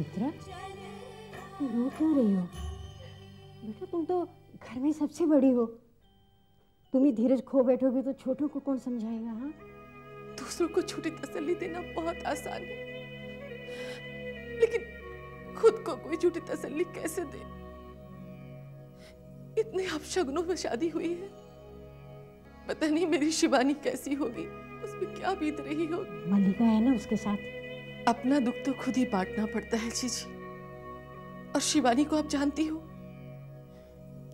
पवित्रा, तुम रो क्यों रही हो? बेटा तुम तो घर में सबसे बड़ी हो, तुम ही धीरज खो बैठोगे तो छोटों को कौन समझाएगा? हाँ, दूसरों को झूठी तसल्ली देना बहुत आसान है, लेकिन खुद को कोई झूठी तसल्ली कैसे दे? इतने अपशगुनों में शादी हुई है, पता नहीं मेरी शिवानी कैसी होगी, उसमें क्या बीत रही होगी। मल्लिका है ना उसके साथ। अपना दुख तो खुद ही बांटना पड़ता है जीजी, और शिवानी को आप जानती हो,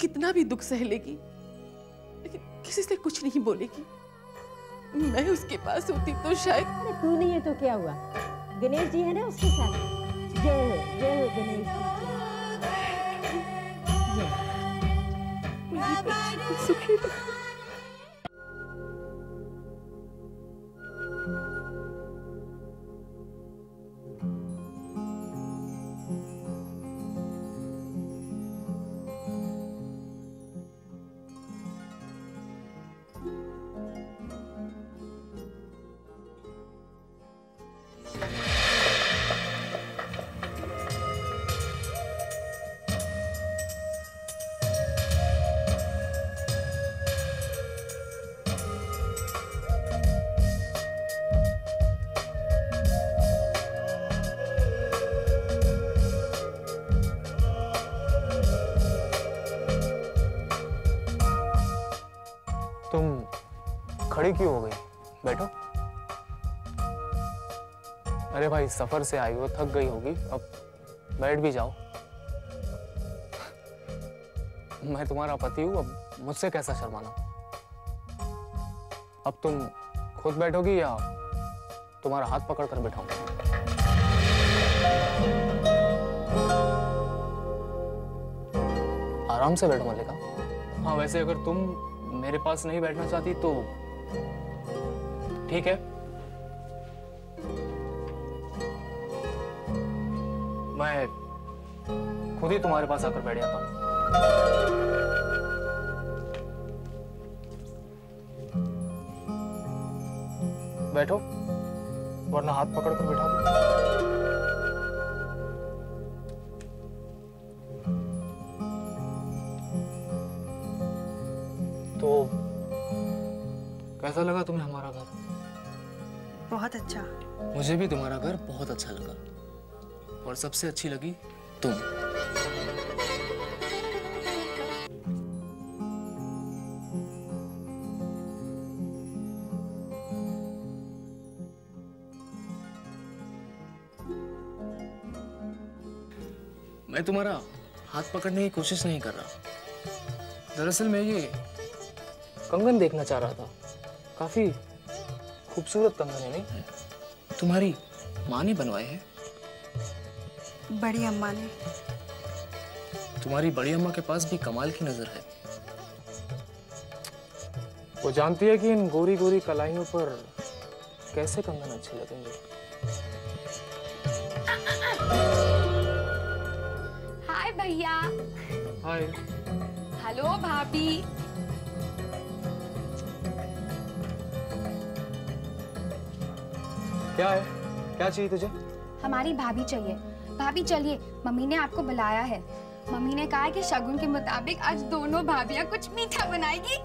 कितना भी दुख सह लेगी लेकिन किसी से कुछ नहीं बोलेगी। मैं उसके पास होती तो शायद। अरे तू नहीं है तो क्या हुआ, गणेश जी है ना उसके साथ। जय हो गणेश जी। मेरी बच्ची को सुखी रखो। तुम खड़ी क्यों हो गई? बैठो। अरे भाई सफर से आई हो, थक गई होगी, अब बैठ भी जाओ। मैं तुम्हारा पति हूं, अब मुझसे कैसा शर्माना। अब तुम खुद बैठोगी या तुम्हारा हाथ पकड़ कर बैठाऊं? आराम से बैठो मल्लिका। हाँ वैसे अगर तुम मेरे पास नहीं बैठना चाहती तो ठीक है, मैं खुद ही तुम्हारे पास आकर बैठ जाता हूं। बैठो वरना हाथ पकड़ कर बैठा दो। तो कैसा लगा तुम्हें हमारा घर? बहुत अच्छा। मुझे भी तुम्हारा घर बहुत अच्छा लगा, और सबसे अच्छी लगी तुम। मैं तुम्हारा हाथ पकड़ने की कोशिश नहीं कर रहा, दरअसल मैं ये कंगन देखना चाह रहा था। काफी खूबसूरत कंगन है नहीं? तुम्हारी माँ ने बनवाए हैं? बड़ी अम्मा ने। तुम्हारी बड़ी अम्मा के पास भी कमाल की नजर है। वो जानती है कि इन गोरी गोरी कलाइयों पर कैसे कंगन अच्छे लगेंगे। हाय भैया। हाय। हेलो भाभी। क्या है? क्या चाहिए तुझे? हमारी भाभी चाहिए। भाभी चलिए, मम्मी ने आपको बुलाया है। मम्मी ने कहा है कि शगुन के मुताबिक आज दोनों भाभियां कुछ मीठा बनाएगी।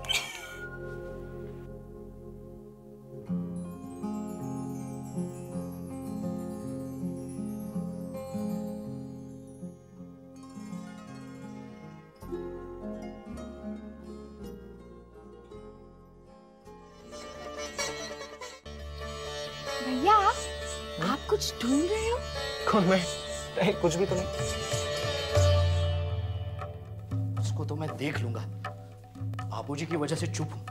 भैया आप कुछ ढूंढ रहे हो? कौन मैं? नहीं, कुछ भी तो नहीं। उसको तो मैं देख लूंगा। बाबूजी की वजह से चुप हूं।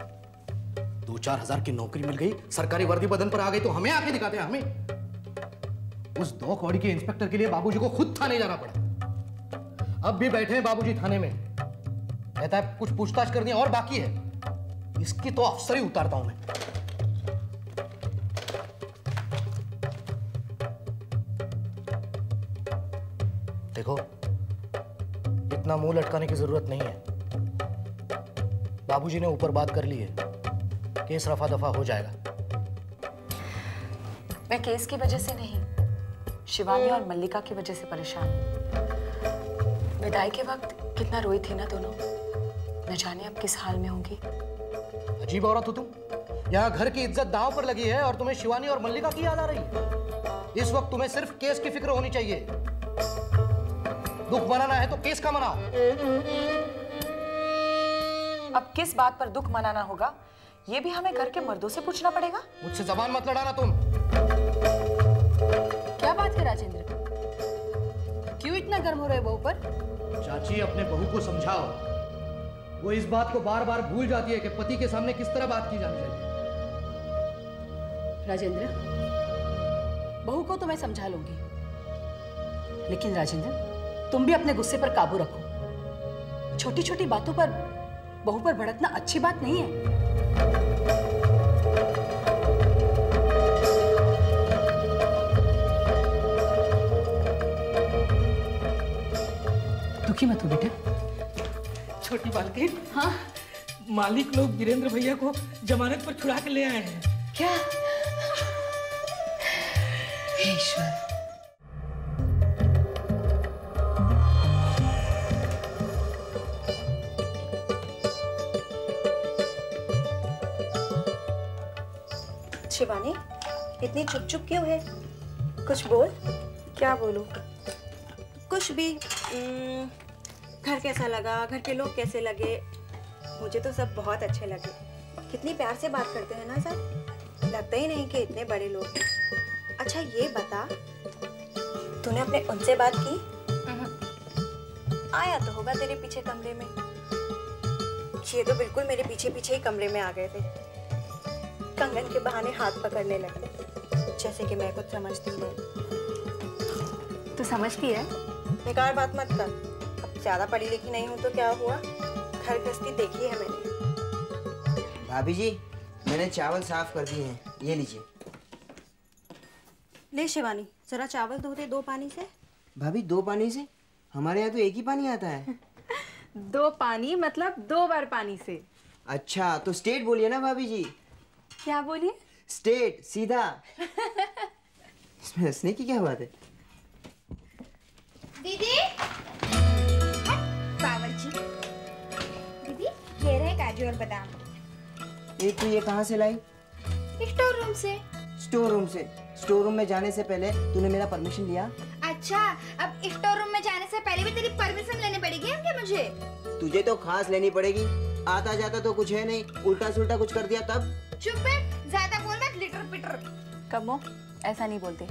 2-4 हजार की नौकरी मिल गई, सरकारी वर्दी बदन पर आ गई तो हमें आके दिखाते हैं हमें। उस 2 कौड़ी के इंस्पेक्टर के लिए बाबूजी को खुद थाने जाना पड़ा। अब भी बैठे हैं बाबूजी थाने में, कहता है कुछ पूछताछ करनी और बाकी है। इसकी तो अफसर ही उतारता हूं मैं। देखो, इतना मुंह लटकाने की जरूरत नहीं है। बाबूजी ने ऊपर बात कर ली है, केस रफा दफा हो जाएगा। मैं केस की वजह से नहीं, शिवानी और मल्लिका की वजह से परेशान। विदाई के वक्त कितना रोई थी ना दोनों। न जाने अब किस हाल में होंगी। अजीब औरत हो तुम। यहाँ घर की इज्जत दांव पर लगी है और तुम्हें शिवानी और मल्लिका की याद आ रही है। इस वक्त तुम्हें सिर्फ केस की फिक्र होनी चाहिए। दुख मनाना है तो केस का मनाओ। अब किस बात पर दुख मनाना होगा ये भी हमें घर के मर्दों से पूछना पड़ेगा। मुझसे जबान मत लड़ाना तुम। क्या बात है राजेंद्र, क्यों इतना गर्म हो रहे बहू पर? चाची अपने बहू को समझाओ। वो इस बात को बार बार भूल जाती है कि पति के सामने किस तरह बात की जानी चाहिए। राजेंद्र, बहू को तो मैं समझा लूंगी, लेकिन राजेंद्र तुम भी अपने गुस्से पर काबू रखो। छोटी छोटी बातों पर बहू पर भड़कना अच्छी बात नहीं है। दुखी मत हो बेटा। छोटी बालकिन, हाँ मालिक लोग वीरेंद्र भैया को जमानत पर छुड़ा के ले आए हैं। क्या? ईश्वर, शिवानी इतनी चुप चुप क्यों है? कुछ बोल। क्या बोलूं? कुछ भी। घर कैसा लगा, घर के लोग कैसे लगे? मुझे तो सब बहुत अच्छे लगे। कितनी प्यार से बात करते हैं ना सब, लगता ही नहीं कि इतने बड़े लोग हैं। अच्छा ये बता, तूने अपने उनसे बात की? आया तो होगा तेरे पीछे कमरे में। ये तो बिल्कुल मेरे पीछे पीछे ही कमरे में आ गए थे। कंगन के बहाने हाथ पकड़ने लगे, जैसे कि मैं कुछ समझती नहीं। तू समझती है? बेकार बात मत कर। अब ज्यादा पढ़ी लिखी नहीं हूँ तो क्या हुआ, घर गृहस्थी देखी है मैंने। भाभी जी, मैंने चावल साफ कर दिए हैं, ये लीजिए। ले शिवानी, जरा चावल धो दे 2 पानी से। भाभी 2 पानी से? हमारे यहाँ तो एक ही पानी आता है। 2 पानी मतलब 2 बार पानी से। अच्छा तो स्टेट बोलिए ना भाभी जी। क्या बोलिए? स्टेट, सीधा। इसमें हंसने की क्या बात है? दीदी, बावर्ची। दीदी, ये रहे काजू और बादाम। एक तो ये कहाँ से लाई? स्टोर रूम से। स्टोर रूम से? स्टोर रूम में जाने से पहले तूने मेरा परमिशन लिया? अच्छा, अब स्टोर रूम में जाने से पहले भी तेरी परमिशन लेनी पड़ेगी क्या मुझे? तुझे तो खास लेनी पड़ेगी। आता जाता तो कुछ है नहीं, उल्टा सुल्टा कुछ कर दिया तब। चुप बैठ, ज्यादा बोल मत, लिटर पिटर। कमो, ऐसा नहीं बोलते।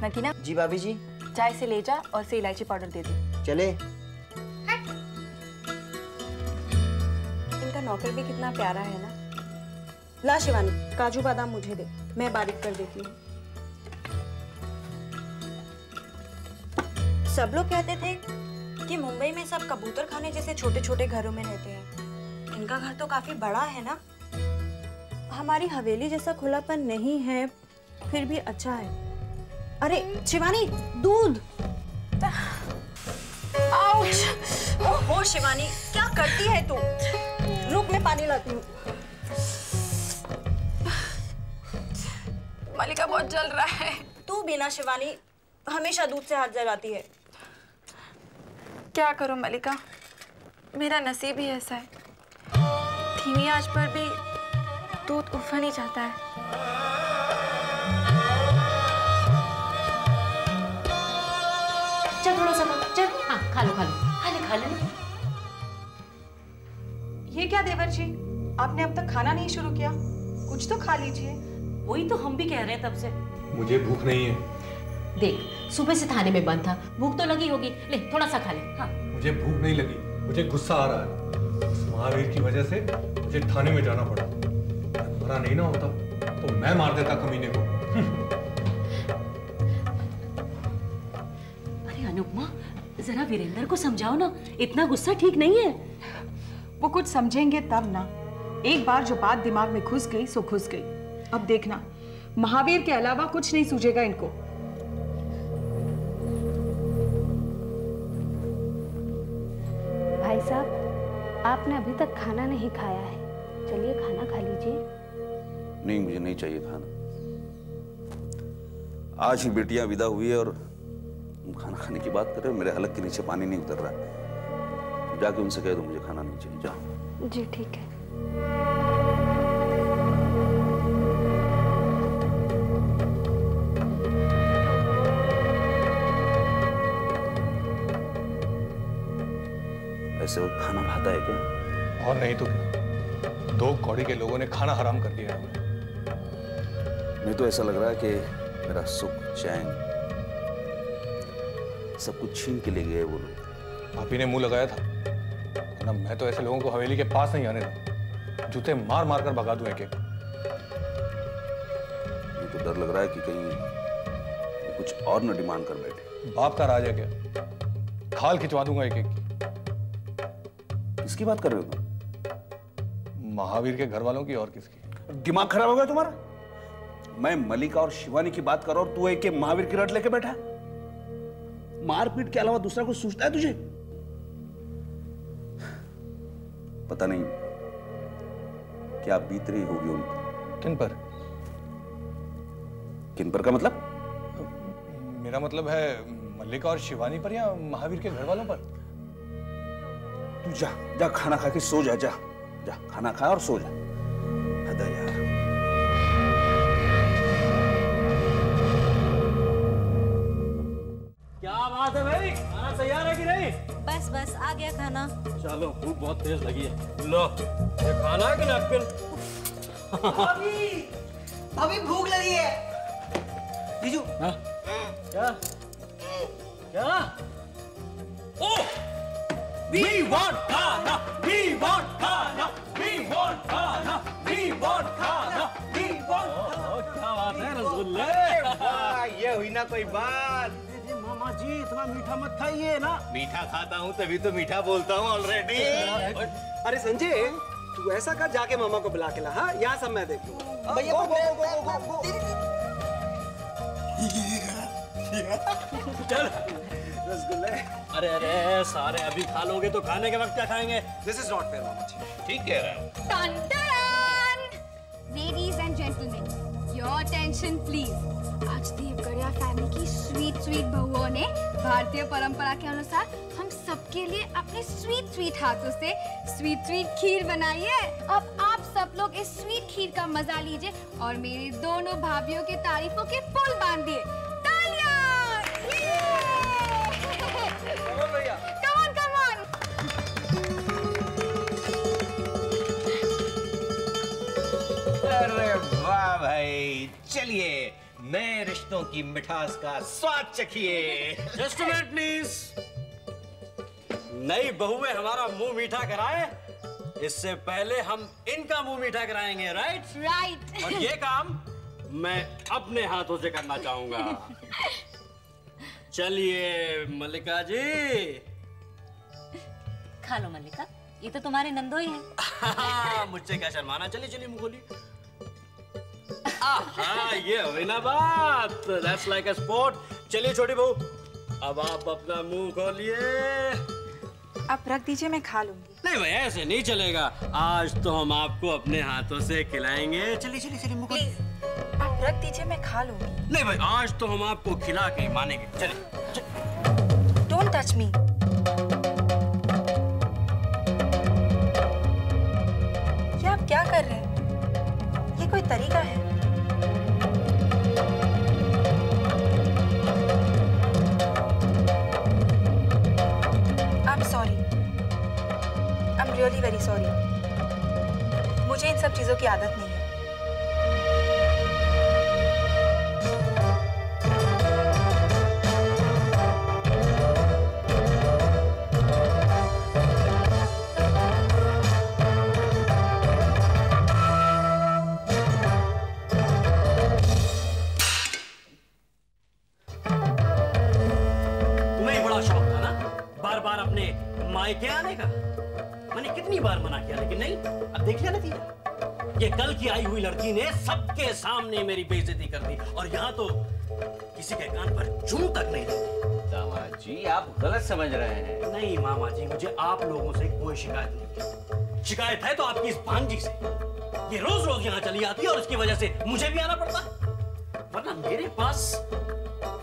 नकीना जी भाभी जी। चाय से ले जा और से इलायची पाउडर दे दे। चले। इनका नौकर भी कितना प्यारा है ना। ला शिवानी, काजू बादाम मुझे दे, मैं बारीक कर देती हूँ। सब लोग कहते थे कि मुंबई में सब कबूतर खाने जैसे छोटे छोटे घरों में रहते हैं। इनका घर तो काफी बड़ा है ना। हमारी हवेली जैसा खुलापन नहीं है, फिर भी अच्छा है। अरे शिवानी, दूध। आउच! ओहो शिवानी, क्या करती है तू? रुक, मैं पानी लाती हूँ। मल्लिका बहुत जल रहा है। तू भी ना शिवानी, हमेशा दूध से हाथ जलाती है। क्या करूं मल्लिका, मेरा नसीब ही ऐसा है। धीमी आंच पर भी दूध उफन ही जाता है। चल थोड़ा सा चल। हाँ खा लो खा लो, खा ले ना। ये क्या देवर जी, आपने अब तक खाना नहीं शुरू किया? कुछ तो खा लीजिए। वही तो हम भी कह रहे हैं तब से। मुझे भूख नहीं है। देख, सुबह से थाने में बंद था, भूख तो लगी होगी, ले थोड़ा सा खा ले। हाँ। मुझे भूख नहीं लगी, मुझे गुस्सा आ रहा है। उस महावीर की वजह से मुझे थाने में जाना पड़ा। मरा नहीं ना होता तो मैं मार देता कमीने को। अरे अनुपमा, जरा वीरेंद्र को समझाओ ना, इतना गुस्सा ठीक नहीं है। वो कुछ समझेंगे तब ना। एक बार जो बात दिमाग में घुस गई सो घुस गई। अब देखना, महावीर के अलावा कुछ नहीं सूझेगा इनको। भाई साहब, आपने अभी तक खाना नहीं खाया है, चलिए खाना खा लीजिए। नहीं, मुझे नहीं चाहिए खाना। आज ही बेटियां विदा हुई है और खाना खाने की बात कर रहे हो, मेरे हलक के नीचे पानी नहीं उतर रहा। जाके उनसे कह दो मुझे खाना नहीं चाहिए, जाओ। जी ठीक है। ऐसे वो खाना खाता है क्या? और नहीं तो क्या, 2 कौड़ी के लोगों ने खाना हराम कर दिया है हमें। मुझे तो ऐसा लग रहा है कि मेरा सुख चैन सब कुछ छीन के ले गए वो लोग। भाभी ने मुंह लगाया था, वरना मैं तो ऐसे लोगों को हवेली के पास नहीं आने दूं। जूते मार मार कर भगा दूं एक एक। मुझे तो डर लग रहा है कि कहीं कुछ और न डिमांड कर बैठे। बाप का राज है क्या, खाल खिंचवा दूंगा एक एक की। किसकी बात कर रहे हो तुम? महावीर के घर वालों की, और किसकी? दिमाग खराब हो गया तुम्हारा? मैं मलिका और शिवानी की बात कर रहा हूं, तू एक महावीर की रट लेके बैठा। मारपीट के अलावा दूसरा कुछ सोचता है तुझे? पता नहीं क्या बीत रही होगी उन पर। किन पर? किन पर का मतलब? मेरा मतलब है मल्लिका और शिवानी पर या महावीर के घर वालों पर। तू जा जा, खाना खा के सो जा। जा जा, खाना खा और सो जा। हद है यार। क्या बात है भाई, खाना तैयार है कि नहीं? बस बस आ गया खाना। चलो, भूख बहुत तेज लगी है। लो, ये खाना है कि नैपकिन? भाभी भूख लगी है। जीजू। हाँ? क्या? क्या? ओह! We want खाना, we want खाना, we want खाना, we want खाना, we want। क्या बात है रसगुल्ले? ये हुई ना कोई बात। मामा जी इतना मीठा मत खाइए ना। मीठा खाता हूँ तभी तो मीठा बोलता हूँ ऑलरेडी। अरे संजय, तू ऐसा कर, जाके मामा को बुला के ला। हाँ, यहाँ सब मैं देख लूँ। भैया चल रसगुल्ले। अरे अरे, सारे अभी खा लोगे तो खाने के वक्त क्या खाएंगे? दिस इज नॉट फेयर मामा जी। ठीक कह रहे हो। Ladies and gentlemen, your attention please. आज देवगढ़िया फैमिली की स्वीट बहुओं ने भारतीय परंपरा के अनुसार हम सबके लिए अपने स्वीट हाथों से स्वीट खीर बनाई है। अब आप सब लोग इस स्वीट खीर का मजा लीजिए और मेरी दोनों भाभियों के तारीफों के पुल बांधिए। तालियां! Come on! अरे वाह भाई, चलिए नए रिश्तों की मिठास का स्वाद चखिए। Just minute please. नई बहुएं हमारा मुंह मीठा कराए, इससे पहले हम इनका मुंह मीठा कराएंगे। राइट। और ये काम मैं अपने हाथों से करना चाहूंगा। चलिए मल्लिका जी। खा लो मल्लिका, ये तो तुम्हारे नंदोई है। मुझसे क्या शर्माना। चलिए चलिए मुंह खोलिए। हाँ, ये हुई ना बात। That's like a sport। चलिए छोटी बहू, अब आप अपना मुंह खोलिए। आप रख दीजिए, मैं खा लूंगी। नहीं भाई, ऐसे नहीं चलेगा। आज तो हम आपको अपने हाथों से खिलाएंगे। चलिए चलिए चलिए मुंह खोलिए। आप रख दीजिए, मैं खा लूंगी। नहीं भाई, आज तो हम आपको खिला के ही मानेंगे। चलिए। Don't touch me। ये आप क्या कर रहे हैं? ये कोई तरीका है? I'm sorry। I'm really very sorry। मुझे इन सब चीजों की आदत नहीं है। मायके आने का मैंने कितनी बार मना किया, लेकिन नहीं। अब देख लिया नतीजा। ये कल की आई हुई लड़की ने सबके सामने मेरी बेइज्जती कर दी, और यहाँ तो किसी के कान पर जूं तक नहीं लगी। दामाद जी, आप गलत समझ रहे हैं। नहीं मामा जी, मुझे आप लोगों से कोई शिकायत नहीं। शिकायत है तो आपकी इस भांजी से। ये रोज रोज यहाँ चली आती है और इसकी वजह से मुझे भी आना पड़ता है, वरना मेरे पास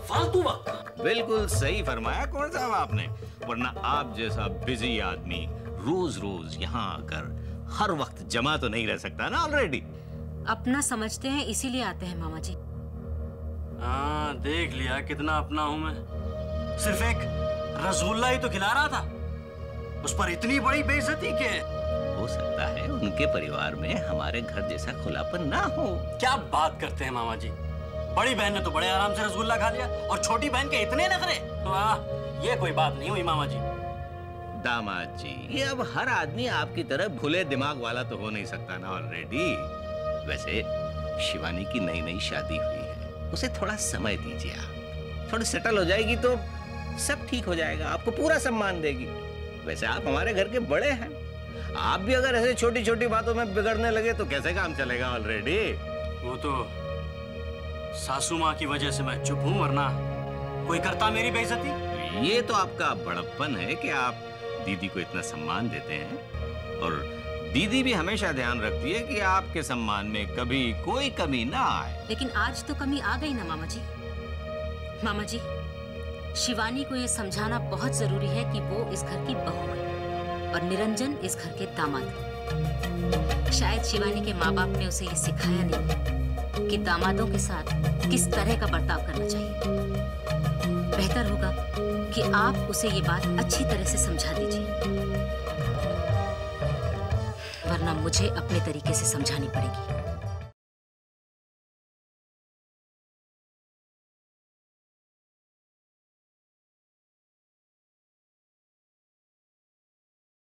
फालतू वक्त बिल्कुल सही फरमाया कौन साहब आपने, वरना आप जैसा बिजी आदमी रोज रोज यहाँ आकर हर वक्त जमा तो नहीं रह सकता ना ऑलरेडी। अपना समझते हैं इसीलिए आते हैं मामा जी। हाँ देख लिया कितना अपना हूं मैं, सिर्फ एक रसगुल्ला ही तो खिला रहा था, उस पर इतनी बड़ी बेइज्जती के। हो सकता है उनके परिवार में हमारे घर जैसा खुलापन ना हो। क्या बात करते हैं मामा जी, बड़ी बहन ने तो बड़े आराम से रसगुल्ला खा लिया और छोटी बहन के इतने नखरे। वाह, ये कोई बात नहीं हुई मामा जी। दामाद जी, ये अब हर आदमी आपकी तरह भूले दिमाग वाला तो हो नहीं सकता ना ऑलरेडी। वैसे शिवानी की नई नई शादी हुई है, उसे थोड़ा समय दीजिए आप, थोड़ी सेटल हो जाएगी तो सब ठीक हो जाएगा, आपको पूरा सम्मान देगी। वैसे आप हमारे घर के बड़े हैं, आप भी अगर ऐसे छोटी छोटी बातों में बिगड़ने लगे तो कैसे काम चलेगा ऑलरेडी। वो तो सासू माँ की वजह से मैं चुप हूँ, वरना कोई करता मेरी बेइज्जती। ये तो आपका बड़प्पन है कि आप दीदी को इतना सम्मान देते हैं, और दीदी भी हमेशा ध्यान रखती है कि आपके सम्मान में कभी कोई कमी ना आए। लेकिन आज तो कमी आ गई ना मामा जी। मामा जी, शिवानी को ये समझाना बहुत जरूरी है कि वो इस घर की बहू है और निरंजन इस घर के दामाद। शायद शिवानी के माँ बाप ने उसे ये सिखाया नहीं कि दामादों के साथ किस तरह का बर्ताव करना चाहिए। बेहतर होगा कि आप उसे ये बात अच्छी तरह से समझा दीजिए, वरना मुझे अपने तरीके से समझानी पड़ेगी।